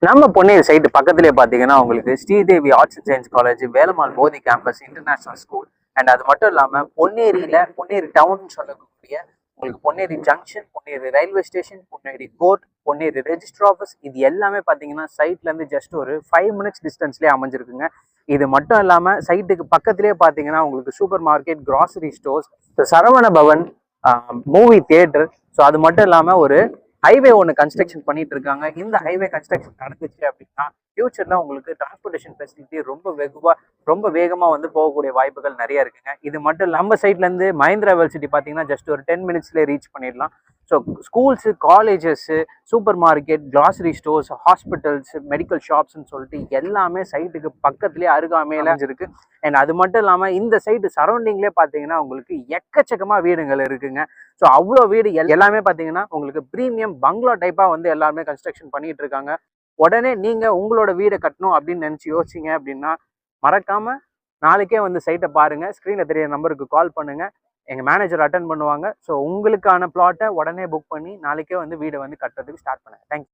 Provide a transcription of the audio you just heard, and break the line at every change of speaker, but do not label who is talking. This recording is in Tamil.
நம்ம பொன்னேரி சைட்டு பக்கத்துலேயே பார்த்தீங்கன்னா உங்களுக்கு Sridevi arts and science college, Velammal போதி கேம்பஸ், இன்டர்நேஷனல் ஸ்கூல் அண்ட் அது மட்டும் இல்லாமல் பொன்னேரி டவுன் சொல்லக்கூடிய உங்களுக்கு Ponneri junction, Ponneri railway station, Ponneri court, Ponneri register office இது எல்லாமே பார்த்தீங்கன்னா சைட்லேருந்து ஜஸ்ட் ஒரு 5 மினிட்ஸ் டிஸ்டன்ஸ்லேயே அமைஞ்சிருக்குங்க. இது மட்டும் இல்லாமல் சைட்டுக்கு பக்கத்துலேயே பார்த்தீங்கன்னா உங்களுக்கு super market, grocery stores, Saravana Bhavan, movie theatre, so அது மட்டும் இல்லாமல் ஒரு ஹைவே ஒன்று கன்ஸ்ட்ரக்ஷன் பண்ணிட்டு இருக்காங்க. இந்த ஹைவே கன்ஸ்ட்ரக்ஷன் நடந்துச்சு அப்படின்னா ஃபியூச்சர்ல உங்களுக்கு டிரான்ஸ்போர்டேஷன் ஃபெசிலிட்டி ரொம்ப வேகமா வந்து போகக்கூடிய வாய்ப்புகள் நிறைய இருக்குங்க. இது மட்டும் நம்ம சைட்ல இருந்து மஹிந்திரா யூனிவர்சிட்டி பார்த்தீங்கன்னா ஜஸ்ட் ஒரு 10 மினிட்ஸ்லேயே ரீச் பண்ணிடலாம். So schools, colleges, super market, grocery stores, hospitals, medical ஷாப்ஸ்ன்னு சொல்லிட்டு எல்லாமே சைட்டுக்கு பக்கத்துலேயே அருகாமையில இருக்கு. அண்ட் அது மட்டும் இல்லாமல் இந்த சைட்டு சரௌண்டிங்லேயே பார்த்தீங்கன்னா உங்களுக்கு எக்கச்சக்கமாக வீடுகள் இருக்குங்க. ஸோ அவ்வளோ வீடு எல்லாமே பார்த்தீங்கன்னா உங்களுக்கு ப்ரீமியம் பங்களா டைப்பாக வந்து எல்லாருமே கன்ஸ்ட்ரக்ஷன் பண்ணிட்டு இருக்காங்க. உடனே நீங்கள் உங்களோட வீடை கட்டணும் அப்படின்னு நினச்சி யோசிச்சிங்க அப்படின்னா மறக்காமல் நாளைக்கே வந்து சைட்டை பாருங்கள். ஸ்க்ரீனில் தெரிய நம்பருக்கு கால் பண்ணுங்கள். எங்கள் மேனேஜர் அட்டன் பண்ணுவாங்க. ஸோ உங்களுக்கான பிளாட்டை உடனே புக் பண்ணி நாளைக்கே வந்து வீடை வந்து கட்டுறதுக்கு ஸ்டார்ட் பண்ணுங்கள். தேங்க்யூ.